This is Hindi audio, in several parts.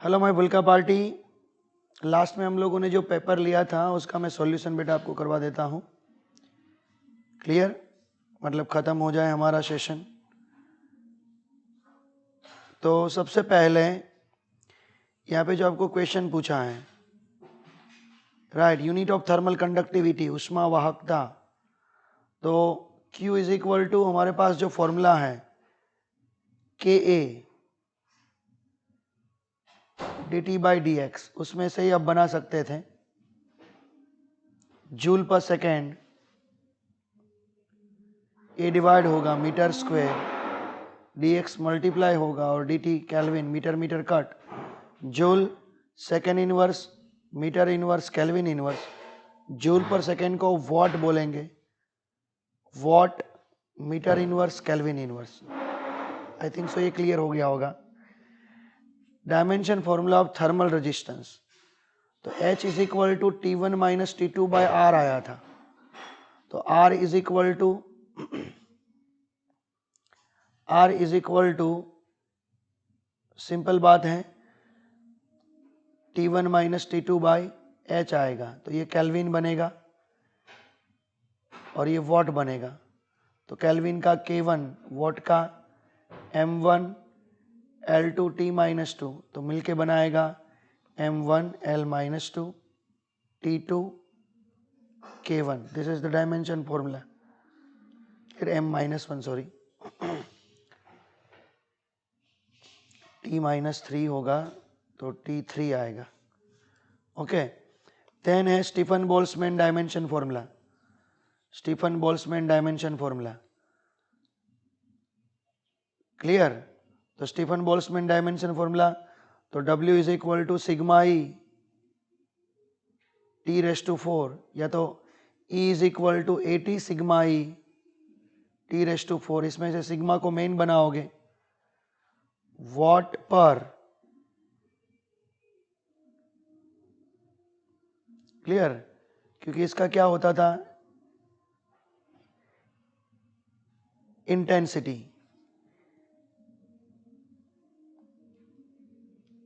हेलो माय बुल्का पार्टी। लास्ट में हम लोगों ने जो पेपर लिया था उसका मैं सॉल्यूशन बेटा आपको करवा देता हूँ। क्लियर, मतलब ख़त्म हो जाए हमारा सेशन। तो सबसे पहले यहाँ पे जो आपको क्वेश्चन पूछा है, right, unit of thermal conductivity, उष्मा वाहकता। तो Q इज इक्वल टू हमारे पास जो फॉर्मूला है KA dt बाई dx, उसमें से ही आप बना सकते थे जूल पर सेकेंड, A डिवाइड होगा मीटर स्क्वायर, dx मल्टीप्लाई होगा और dt kelvin, metre metre cut, joule second inverse metre inverse kelvin inverse, joule पर सेकेंड को वॉट बोलेंगे, watt metre inverse kelvin inverse. I think so ये क्लियर हो गया होगा। Dimension formula of thermal resistance, तो H is equal to T1 minus T2 by R आया था। तो R is equal to simple बात है T1 minus T2 by H आएगा, तो ये केल्विन बनेगा और ये वॉट बनेगा। तो केल्विन का K1, वॉट का M1 L2 T माइनस 2, तो मिलके बनाएगा M1 L minus 2 T2 K1। This is the dimension formula. फिर M minus 1 sorry T minus 3 होगा तो T3 आएगा। ओके, देन है Stefan Boltzmann dimension formula. Stefan Boltzmann dimension formula clear. तो स्टीफन बोल्ट्जमैन डायमेंशन फॉर्मूला, तो W is equal to sigma e T raise to 4, या तो E is equal to AT sigma e T raise to 4। इसमें से सिग्मा को मेन बनाओगे वॉट पर, क्लियर, क्योंकि इसका क्या होता था इंटेंसिटी,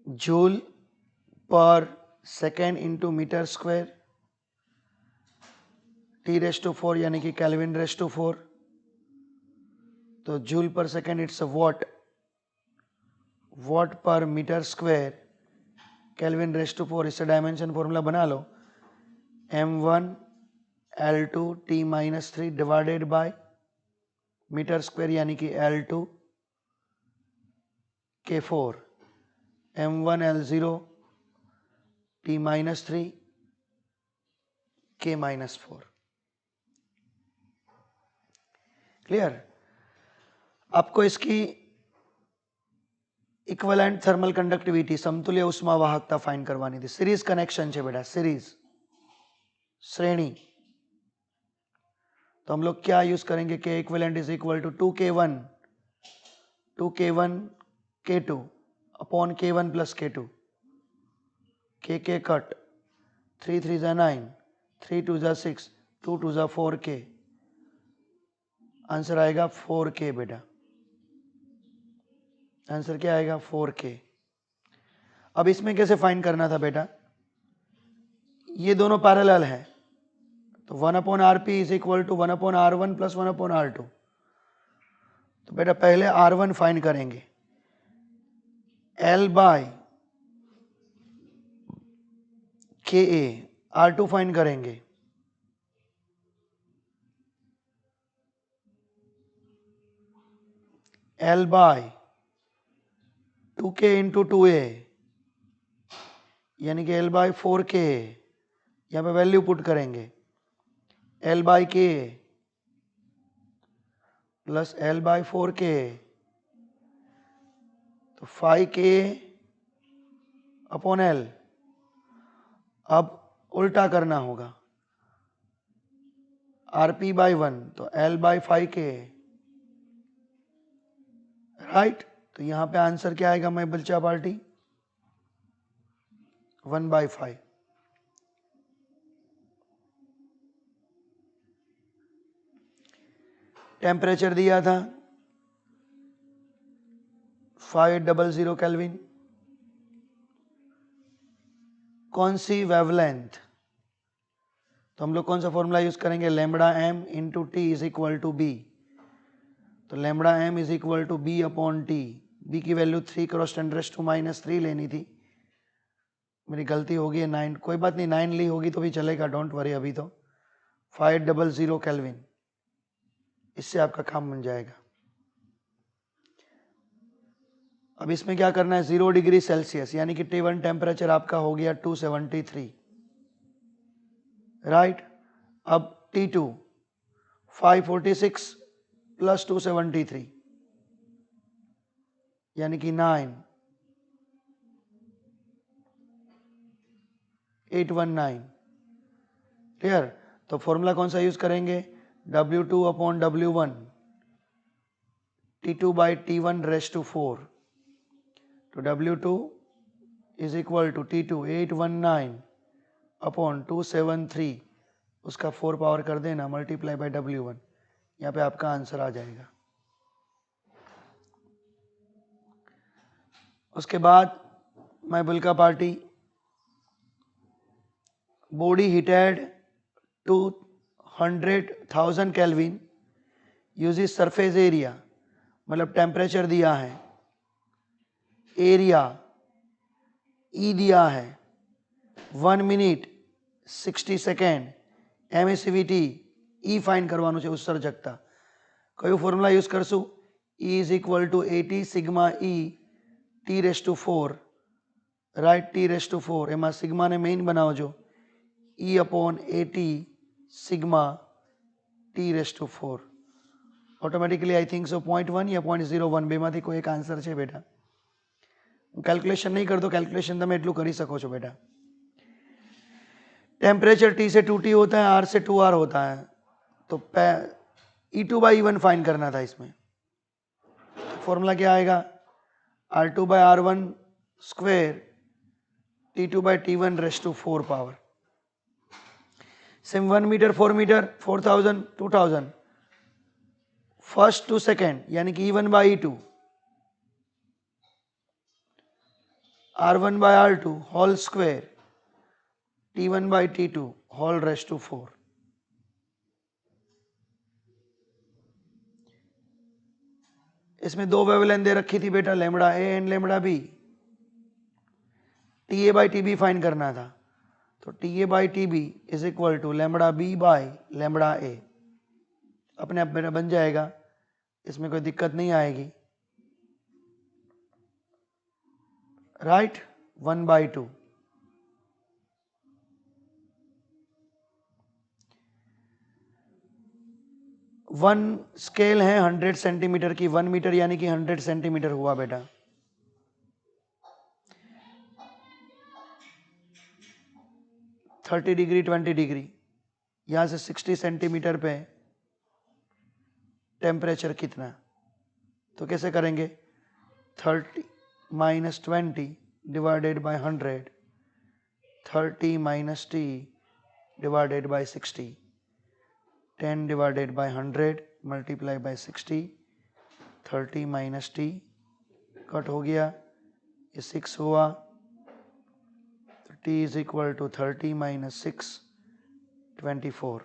जूल पर second into metre square T raise to 4 यानी कि केल्विन रेस टू 4। तो जूल पर second it's watt, watt per metre square kelvin raise to 4। इससे डायमेंशन फॉर्मूला बना लो M1 L2 T minus 3 divided by metre square यानी कि L2 K4, M1 L0 T minus 3 K minus 4। Clear. आपको इसकी इक्विवेलेंट थर्मल कंडक्टिविटी, समतुल्य उष्मा वाहकता फाइंड करवानी थी। सीरीज कनेक्शन है बेटा, सीरीज श्रेणी। तो हम लोग क्या यूज करेंगे, K equivalent is equal to 2K1 K2 upon K1 plus K2, K cut, 3 3 जा 9, 3 2 जा 6, 2 2 जा 4K। आंसर आएगा 4K बेटा, आंसर क्या आएगा 4K। अब इसमें कैसे फाइंड करना था बेटा, ये दोनों पैरेलल है, तो 1 upon RP is equal to 1 upon R1 plus 1 upon R2। तो बेटा पहले R1 फाइंड करेंगे, L by KA, R2 find करेंगे L by 2K into 2A यानी कि L बाय 4K। यहाँ पे वैल्यू पुट करेंगे L by K plus L by 4K, तो 5K अपॉन L। अब उल्टा करना होगा, RP बाय 1 तो L बाय 5K, राइट। तो यहां पे आंसर क्या आएगा मैं बच्चा पार्टी, 1/5। टेम्परेचर दिया था 500 केल्विन, कौन सी वेवलेंथ, तो हम लोग कौन सा फॉर्मूला यूज करेंगे, lambda M into T is equal to B. तो lambda M is equal to B upon T. B की वैल्यू 3 क्रॉस 10⁻³ लेनी थी, मेरी गलती होगी है 9, कोई बात नहीं 9 ली होगी तो भी चलेगा, डोंट वरी। अभी तो 500 केल्विन, इससे आपका काम बन जाएगा। अब इसमें क्या करना है, 0 डिग्री सेल्सियस यानी कि T1 टेम्परेचर आपका हो गया 273, राइट। अब T2 546 प्लस 273 यानी कि 9819, क्लियर। तो फॉर्मूला कौन सा यूज करेंगे, W2 upon W1 T2 by T1 raise to 4। तो W2 is equal to T2 819 upon 273, उसका 4 पावर कर देना मल्टीप्लाई बाई W1, यहाँ पे आपका आंसर आ जाएगा। उसके बाद माय बुल्का party, body heated to 100,000 kelvin uses surface area, मतलब टेम्परेचर दिया है, एरिया ई दिया है, 1 minute 60 second, emissivity E find करवाનું છે ઉત્સર્જકતા। કયું ફોર્મ્યુલા યુઝ કરશું, E is equal to 80 sigma E T raise to 4, right, T raise to 4, એમાં સિગ્માને મેઇન બનાવજો, E upon 80 sigma T raise to 4। Automatically I think so 0.1 या 0.01 બેમાંથી કોઈ એક આન્સર છે બેટા। कैलकुलेशन नहीं कर दो, कैलकुलेशन તમે એટલું કરી શકો છો बेटा। टेम्परेचर T से 2T होता है, R से 2R होता है, तो E2 बाई E1 फाइन करना था इसमें। फॉर्मूला क्या आएगा, R2 by R1 square T2 by T1 raise to 4 power. Same 1 metre 4 metre 4000 2000, first to second यानी कि E1 by E2 R1 by R2 whole square T1 by T2 whole raise to 4। इसमें दो वेवलेंथ दे रखी थी बेटा, lambda A and lambda B. T A by T B find करना था, तो T A by T B is equal to lambda B by lambda ए, अपने आप मेरा बन जाएगा, इसमें कोई दिक्कत नहीं आएगी, राइट, 1/2। वन स्केल है 100 सेंटीमीटर की, 1 मीटर यानी कि 100 सेंटीमीटर हुआ बेटा। थर्टी डिग्री 20 डिग्री, यहां से 60 सेंटीमीटर पे टेम्परेचर कितना, तो कैसे करेंगे, 30 minus 20 divided by 100, 30 minus T divided by 60, 10 divided by 100 multiply by 60, 30 minus T cut हो गया, ये 6 हुआ, तो T is equal to 30 minus 6 24।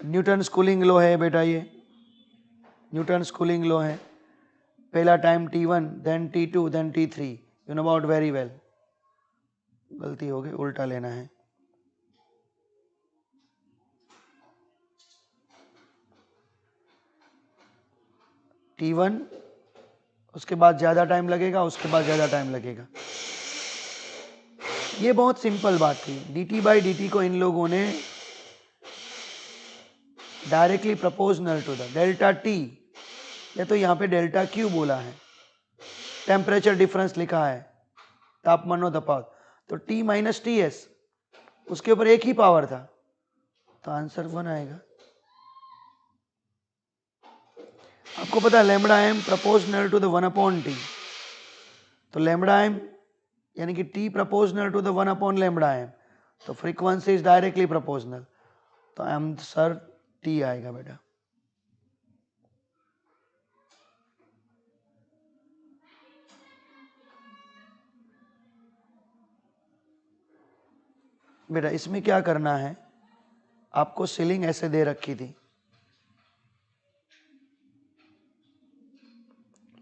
Newton cooling law है बेटा, ये न्यूटन कूलिंग लॉ है। पहला time T1 then T2 then T3, you know about very well. गलती हो गई, उल्टा लेना है। T1 उसके बाद ज्यादा टाइम लगेगा, उसके बाद ज्यादा टाइम लगेगा। ये बहुत सिंपल बात थी। dt बाई dt को इन लोगों ने directly proportional to the delta T, या तो यहाँ पे डेल्टा क्यू बोला है, टेम्परेचर डिफरेंस लिखा है, तापमानो तफावत, तो T माइनस टी एस, उसके ऊपर एक ही पावर था, तो आंसर 1 आएगा। आपको पता है lambda m proportional to the 1/T, तो लैम्बडा एम यानी कि T proportional to the 1 lambda m, तो फ्रीक्वेंसी इज डायरेक्टली प्रोपोर्शनल, तो आंसर T आएगा बेटा। बेटा इसमें क्या करना है, आपको सीलिंग ऐसे दे रखी थी,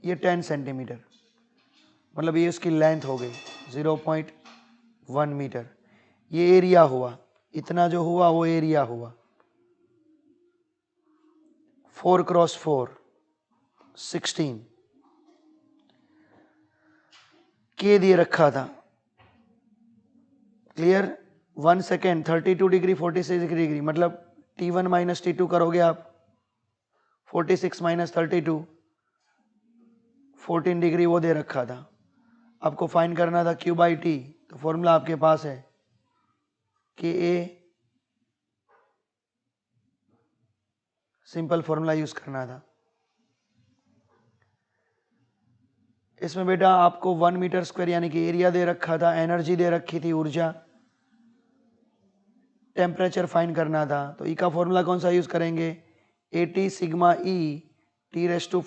ये 10 सेंटीमीटर, मतलब ये उसकी लेंथ हो गई 0.1 मीटर। ये एरिया हुआ, इतना जो हुआ वो एरिया हुआ। 4 क्रॉस 4 16 के दिए रखा था। क्लियर? 1 सेकेंड 32 डिग्री 46 डिग्री, मतलब T1 माइनस T2 करोगे आप, 46 माइनस 32 14 डिग्री वो दे रखा था। आपको फाइंड करना था Q बाई टी, तो फॉर्मूला आपके पास है कि ए, सिंपल फॉर्मूला यूज करना था। इसमें बेटा आपको 1 मीटर स्क्वायर यानी कि एरिया दे रखा था, एनर्जी दे रखी थी, ऊर्जा, टेम्परेचर फाइंड करना था। तो ई का फॉर्मूला कौन सा यूज करेंगे, AT sigma e T raise to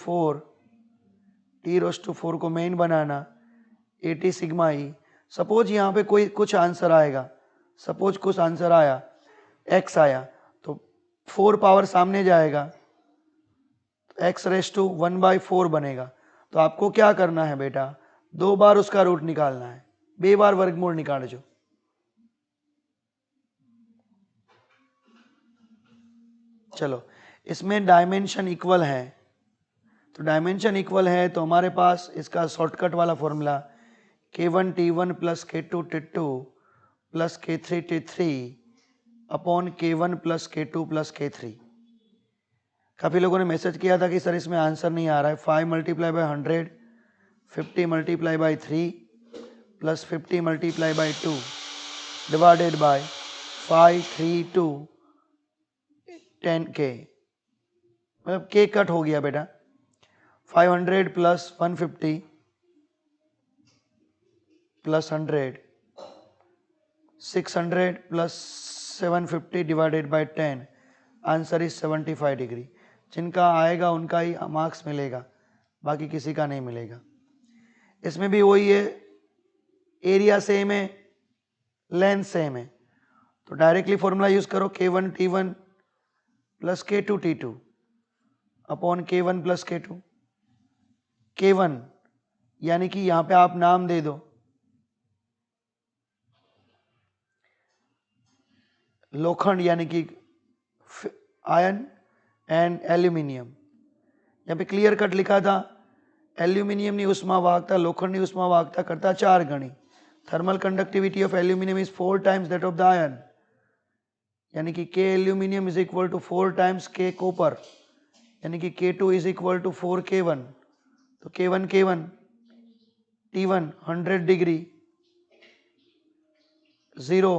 4 को मेन बनाना, AT सिग्मा ई। सपोज यहाँ पे कोई कुछ आंसर आएगा, सपोज कुछ आंसर आया, x आया, तो 4 पावर सामने जाएगा, तो x रेस टू 1/4 बनेगा। तो आपको क्या करना है बेटा, 2 बार उसका रूट निकालना है, 2 बार वर्गमूल निकाल जो। चलो इसमें डायमेंशन इक्वल है, तो डायमेंशन इक्वल है तो हमारे पास इसका शॉर्टकट वाला formula K1 T1 plus K2 T2 plus K3 T3 upon K1 plus K2 plus K3। काफ़ी लोगों ने मैसेज किया था कि सर इसमें आंसर नहीं आ रहा है। 5 multiply by 100, 50 multiply by 3 plus 50 multiply by 2 divided by 5 3 2 10K, मतलब K कट हो गया बेटा। 500 plus 150 plus 100, 600 plus 750 divided by 10, answer is 75 degree. जिनका आएगा उनका ही मार्क्स मिलेगा, बाकी किसी का नहीं मिलेगा। इसमें भी वही है, एरिया सेम है, लेंथ सेम है, तो डायरेक्टली फॉर्मूला यूज करो K1 T1 plus K2 T2 upon K1 plus K2। K1 यानी कि यहां पे आप नाम दे दो, लोखंड यानी कि आयरन एंड एल्यूमिनियम। यहाँ पे क्लियर कट लिखा था, एल्यूमिनियम ની ઉષ્મા વાહકતા લોખંડની ઉષ્મા વાહકતા કરતા 4 ગણી। Thermal conductivity of aluminium is 4 times that of the iron, यानी कि K aluminium is equal to 4 times K copper, यानी कि K2 is equal to 4 K1। तो K1 T1 100 degree 0,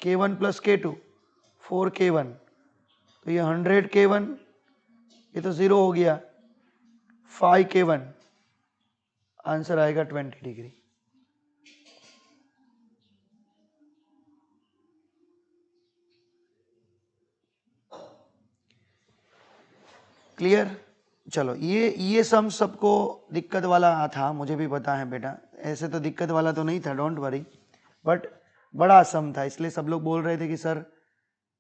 K1 plus K2 4 K1, तो ये 100 K1, ये तो 0 हो गया, 5 K1, आंसर आएगा 20 डिग्री। क्लियर? चलो ये सम सबको दिक्कत वाला था, मुझे भी पता है बेटा, ऐसे तो दिक्कत वाला तो नहीं था, डोंट वरी, बट बड़ा सम था, इसलिए सब लोग बोल रहे थे कि सर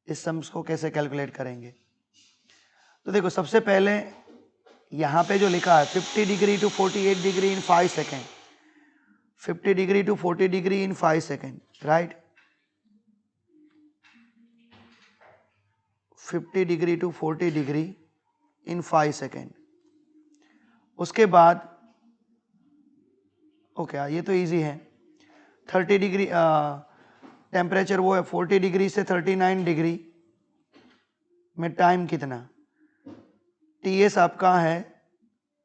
इस सम्स को कैसे कैलकुलेट करेंगे। तो देखो सबसे पहले यहाँ पे जो लिखा है 50 degree to 48 degree in 5 second, 50 degree to 40 degree in 5 second, right? 50 degree to 40 degree in 5 second. उसके बाद ओके ये तो इजी है, 30 डिग्री टेम्परेचर वो है 40 डिग्री से 39 डिग्री में टाइम कितना, TS आपका है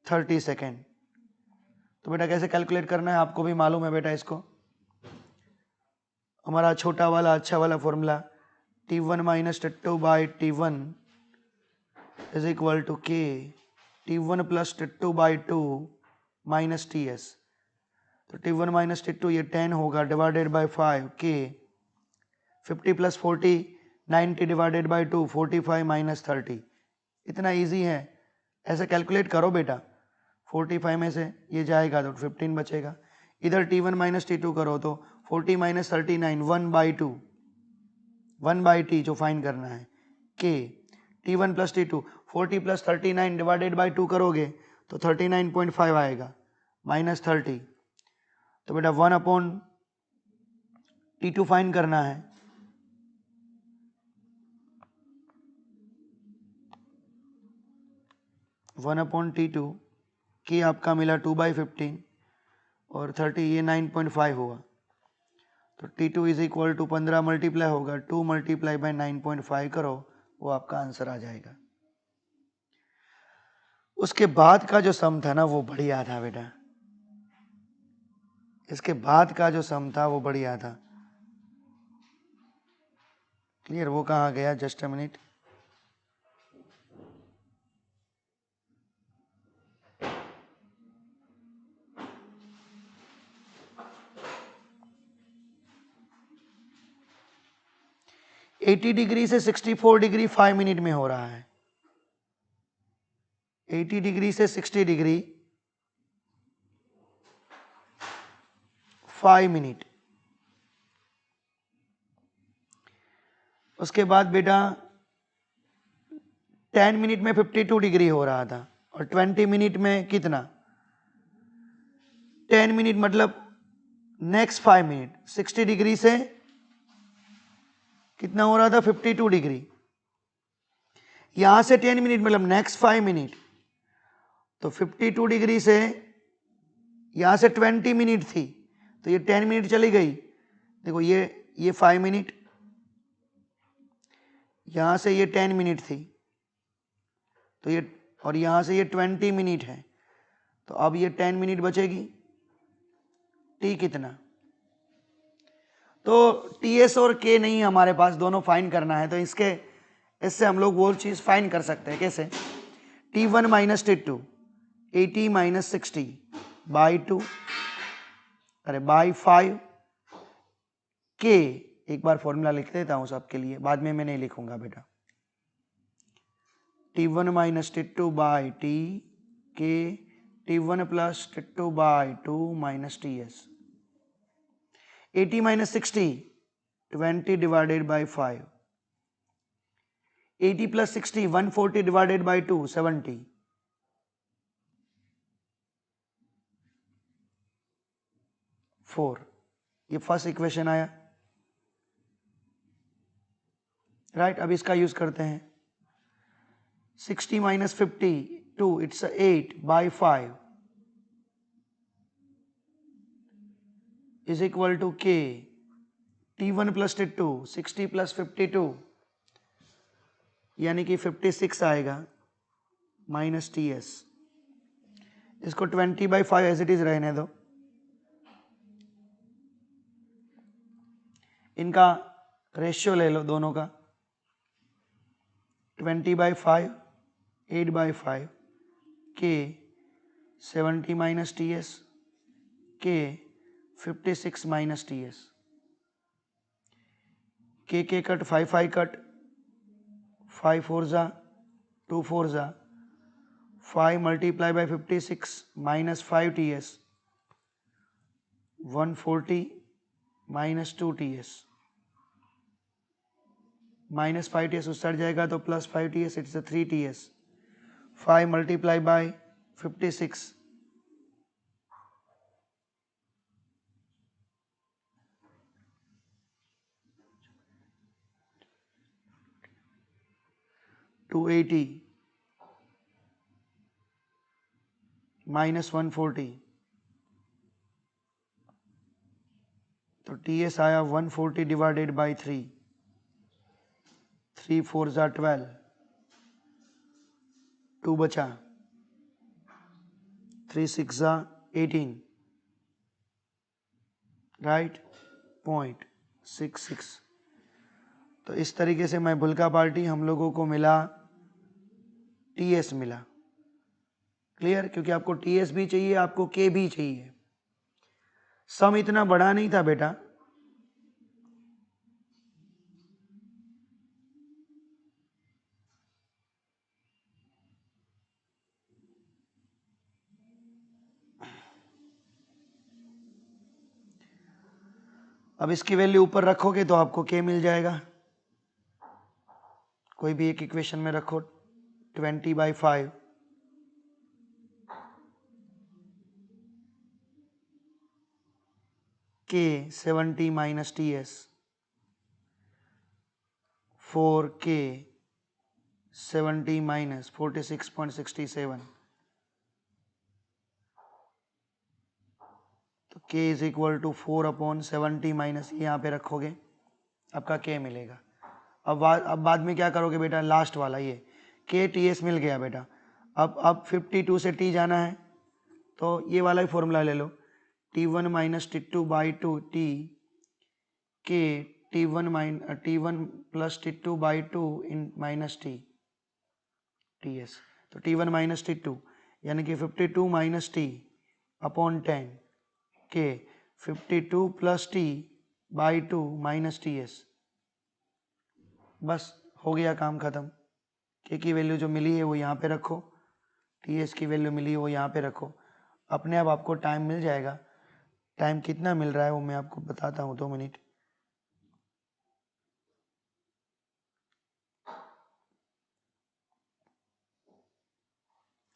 30 सेकेंड। तो बेटा कैसे कैलकुलेट करना है आपको भी मालूम है बेटा, इसको हमारा छोटा वाला अच्छा वाला formula T1 minus T2 by T1 is equal to K T1 plus T2 by 2 minus TS। तो T1 माइनस T2 ये 10 होगा divided by 5 K 50 plus 40 90 divided by 2 45 minus 30। इतना इजी है, ऐसे कैलकुलेट करो बेटा। 45 में से ये जाएगा तो 15 बचेगा, इधर T1 माइनस T2 करो तो 40 माइनस 39 1/2 1/t जो फाइंड करना है, k t1 plus t2, 40 plus 39 divided by 2 करोगे तो 39.5 आएगा, माइनस 30, तो बेटा 1/t2 फाइंड करना है। वन अपॉन T2 की आपका मिला 2/15 और 30 ये 9.5 हुआ, तो T2 is equal to 15 multiply होगा 2 मल्टीप्लाई बाई 9.5 करो, वो आपका आंसर आ जाएगा। उसके बाद का जो सम था ना वो बढ़िया था बेटा, इसके बाद का जो सम था वो बढ़िया था। क्लियर? वो कहाँ गया? Just a minute. Eighty degree से 64 डिग्री 5 मिनट में हो रहा है। 80 डिग्री से 60 डिग्री 5 मिनट। उसके बाद बेटा 10 मिनट में 52 डिग्री हो रहा था, और 20 मिनट में कितना? 10 मिनट मतलब नेक्स्ट 5 मिनट 60 डिग्री से कितना हो रहा था? 52 डिग्री। यहां से 10 मिनट मतलब नेक्स्ट 5 मिनट, तो 52 डिग्री से यहां से 20 मिनट थी, तो ये 10 मिनट चली गई। देखो ये 5 मिनट, यहां से ये 10 मिनट थी, तो ये, और यहां से ये 20 मिनट है, तो अब ये 10 मिनट बचेगी। टी कितना? तो टी एस और के नहीं हमारे पास, दोनों फाइंड करना है, तो इससे हम लोग वो चीज फाइंड कर सकते हैं। कैसे? T1 minus T2 80 minus 60 by 2, अरे बाई 5 के, एक बार फॉर्मूला लिख देता हूं सबके लिए, बाद में मैं नहीं लिखूंगा बेटा। T1 minus T2 by T के T1 plus T2 by 2 minus TS। 80 minus 60 20 divided by 5, 80 plus 60 140 divided by 2 70, ये फर्स्ट इक्वेशन आया। राइट, अब इसका यूज करते हैं। 60 minus 52 it's 8 by 5 is equal to K T1 plus T2 60 plus 52 यानी कि 56 आएगा, माइनस TS। इसको 20/5 एज इट इज रहने दो। इनका रेशियो ले लो दोनों का, 20/5 8/5 के 70 माइनस TS के 56 माइनस TS। के कट 5 कट 5 4 जा 2 4 जा 5 multiply by 56 minus 5 TS 140 minus 2 TS, minus 5 TS उस साइड जाएगा तो plus 5 TS, it's 3 TS। 5 multiply by 56 280 minus 140, तो TS आया 140 डिवाइडेड बाई 3, 3 4 जा 12, 2 बचा, 3 6 जा 18, राइट, 0.66। तो इस तरीके से मैं भुलका पार्टी हम लोगों को मिला, TS मिला। क्लियर? क्योंकि आपको TS भी चाहिए, आपको K भी चाहिए। सम इतना बड़ा नहीं था बेटा, अब इसकी वैल्यू ऊपर रखोगे तो आपको K मिल जाएगा। कोई भी एक इक्वेशन में रखो 20/5 k 70 minus ts 4k 70 minus 46.67 तो k is equal to 4/70 minus यहाँ पे रखोगे आपका k मिलेगा। अब बाद में क्या करोगे बेटा, लास्ट वाला ये k ts मिल गया बेटा। अब 52 से t जाना है तो ये वाला ही फॉर्मूला ले लो, t1 minus t2/2 t k t1 plus t2/2 इन माइनस t ts। तो t1 माइनस t2 यानी कि 52 minus t upon 10 k 52 plus t/2 minus ts। बस हो गया काम खत्म। k की वैल्यू जो मिली है वो यहाँ पे रखो, ts की वैल्यू मिली है वो यहाँ पे रखो, अपने आप आपको टाइम मिल जाएगा। टाइम कितना मिल रहा है वो मैं आपको बताता हूँ, 2 मिनट।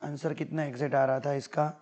आंसर कितना एग्जैक्ट आ रहा था इसका,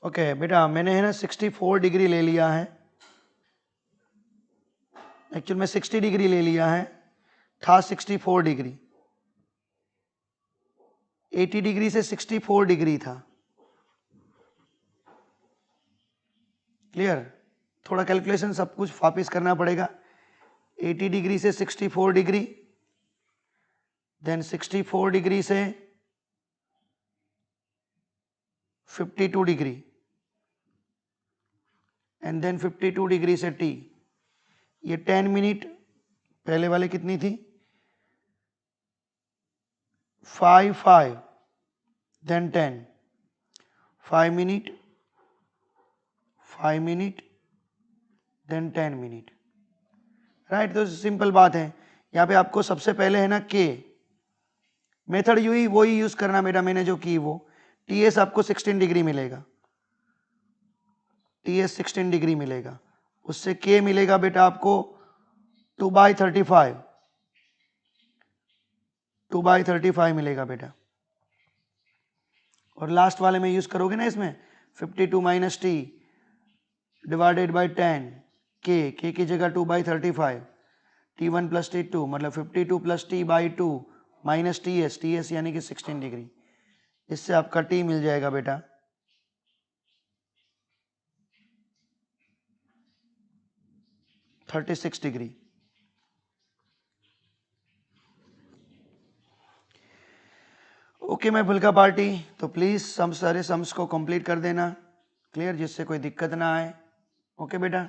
ओके बेटा मैंने है ना 64 डिग्री ले लिया है, एक्चुअल में 60 डिग्री ले लिया है, था 64 डिग्री, 80 डिग्री से 64 डिग्री था। क्लियर, थोड़ा कैलकुलेशन सब कुछ वापिस करना पड़ेगा। 80 डिग्री से 64 डिग्री, देन 64 डिग्री से 52 डिग्री एंड देन 52 डिग्री से टी। ये 10 मिनट, पहले वाले कितनी थी 5 then 10, 5 minute 5 minute then 10 minute, right. तो सिंपल बात है, यहाँ पे आपको सबसे पहले है ना के मेथड वही यूज करना बेटा, मैंने जो की वो टीएस आपको 16 डिग्री मिलेगा, टीएस 16 डिग्री मिलेगा, उससे के मिलेगा बेटा आपको 2/35, 2/35 मिलेगा बेटा। और लास्ट वाले में यूज करोगे ना इसमें 52 माइनस टी डिवाइडेड बाई 10 के की जगह 2/35, t1 प्लस t2 मतलब 52 प्लस t/2 माइनस टीएस यानी कि 16 डिग्री। इससे आपका टी मिल जाएगा बेटा 36 डिग्री। ओके मैं फुल्का पार्टी, तो प्लीज सारे सम्स को कंप्लीट कर देना, क्लियर, जिससे कोई दिक्कत ना आए। ओके बेटा।